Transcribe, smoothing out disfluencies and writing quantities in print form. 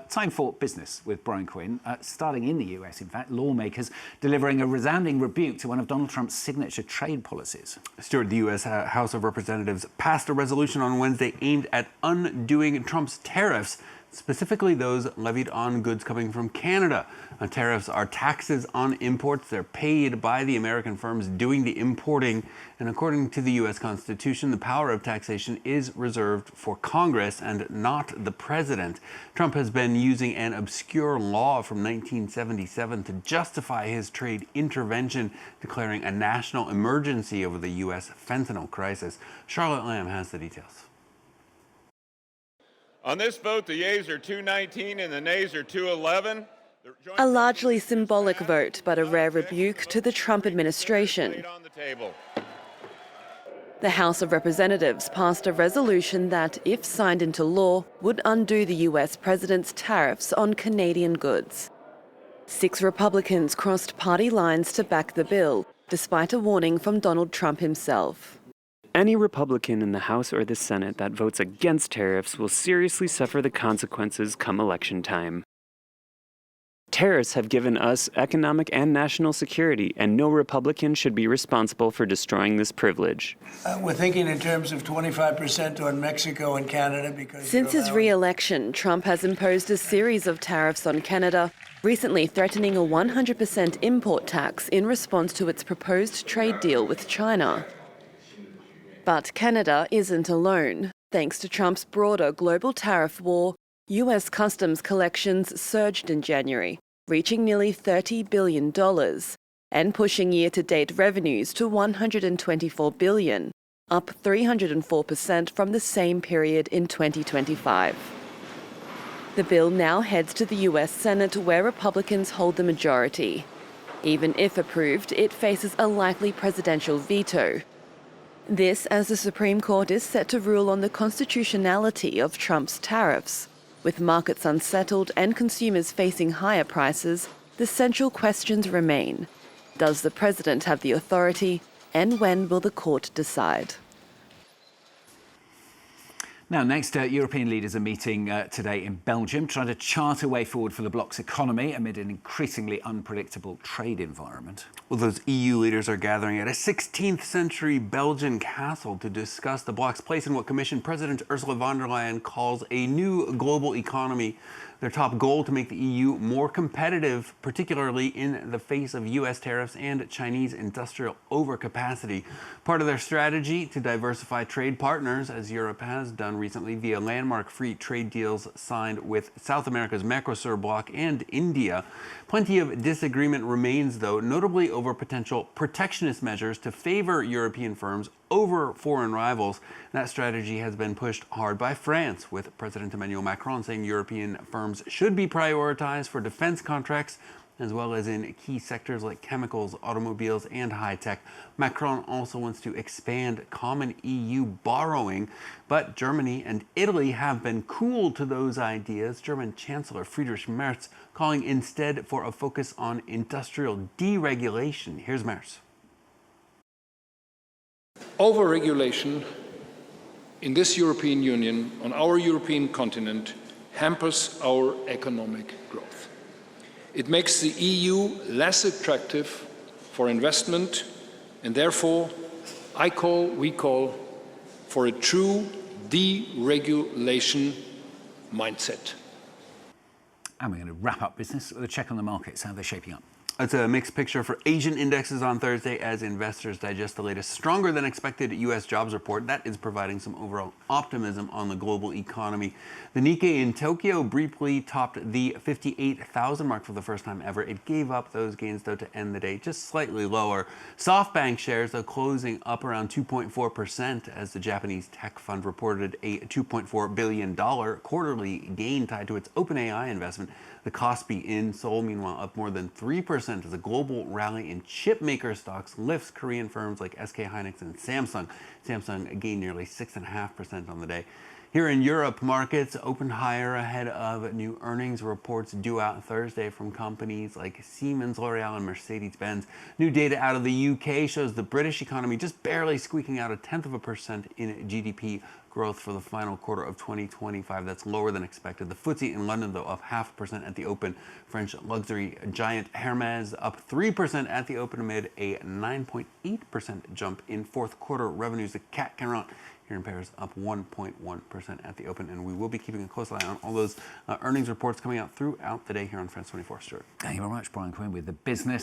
Time for business with Brian Quinn. Starting in the US, in fact, lawmakers delivering a resounding rebuke to one of Donald Trump's signature trade policies. Stuart, the U.S. House of Representatives passed a resolution on Wednesday aimed at undoing Trump's tariffs, specifically those levied on goods coming from Canada. Tariffs are taxes on imports. They're paid by the American firms doing the importing. And according to the U.S. Constitution, the power of taxation is reserved for Congress and not the president. Trump has been using an obscure law from 1977 to justify his trade intervention, declaring a national emergency over the U.S. fentanyl crisis. Charlotte Lamb has the details. On this vote, the yeas are 219 and the nays are 211. A largely symbolic vote, but a rare rebuke to the Trump administration. The House of Representatives passed a resolution that, if signed into law, would undo the US president's tariffs on Canadian goods. 6 Republicans crossed party lines to back the bill, despite a warning from Donald Trump himself. Any Republican in the House or the Senate that votes against tariffs will seriously suffer the consequences come election time. Tariffs have given us economic and national security, and no Republican should be responsible for destroying this privilege. We're thinking in terms of 25% on Mexico and Canada because... Since his re-election, Trump has imposed a series of tariffs on Canada, recently threatening a 100% import tax in response to its proposed trade deal with China. But Canada isn't alone. Thanks to Trump's broader global tariff war, US customs collections surged in January, reaching nearly $30 billion and pushing year-to-date revenues to $124 billion, up 304% from the same period in 2025. The bill now heads to the US Senate, where Republicans hold the majority. Even if approved, it faces a likely presidential veto. This as the Supreme Court is set to rule on the constitutionality of Trump's tariffs. With markets unsettled and consumers facing higher prices, the central questions remain. Does the president have the authority, and when will the court decide? Now, next, European leaders are meeting today in Belgium, trying to chart a way forward for the bloc's economy amid an increasingly unpredictable trade environment. Well, those EU leaders are gathering at a 16th century Belgian castle to discuss the bloc's place in what Commission President Ursula von der Leyen calls a new global economy. Their top goal to make the EU more competitive, particularly in the face of US tariffs and Chinese industrial overcapacity. Part of their strategy to diversify trade partners, as Europe has done recently via landmark free trade deals signed with South America's Mercosur bloc and India. Plenty of disagreement remains, though, notably over potential protectionist measures to favor European firms over foreign rivals. That strategy has been pushed hard by France, with President Emmanuel Macron saying European firms should be prioritized for defense contracts, as well as in key sectors like chemicals, automobiles, and high-tech. Macron also wants to expand common EU borrowing, but Germany and Italy have been cool to those ideas. German Chancellor Friedrich Merz calling instead for a focus on industrial deregulation. Here's Merz. Overregulation in this European Union, on our European continent, hampers our economic growth. It makes the EU less attractive for investment, and therefore we call for a true deregulation mindset. And we're going to wrap up business with a check on the markets. How they're shaping up. It's a mixed picture for Asian indexes on Thursday as investors digest the latest stronger than expected U.S. jobs report. That is providing some overall optimism on the global economy. The Nikkei in Tokyo briefly topped the 58,000 mark for the first time ever. It gave up those gains, though, to end the day just slightly lower. SoftBank shares, though, closing up around 2.4% as the Japanese tech fund reported a $2.4 billion quarterly gain tied to its OpenAI investment. The Kospi in Seoul, meanwhile, up more than 3% as a global rally in chip maker stocks lifts Korean firms like SK Hynix and Samsung. Samsung gained nearly 6.5% on the day. Here in Europe, markets opened higher ahead of new earnings reports due out Thursday from companies like Siemens, L'Oreal, and Mercedes-Benz. New data out of the UK shows the British economy just barely squeaking out 0.1% in GDP growth for the final quarter of 2025. That's lower than expected. The FTSE in London, though, up 0.5% at the open. French luxury giant Hermes up 3% at the open amid a 9.8% jump in fourth quarter revenues. The CAC 40 here in Paris up 1.1% at the open. And we will be keeping a close eye on all those earnings reports coming out throughout the day here on France 24. Stuart. Thank you very much, Brian Quinn, with the business.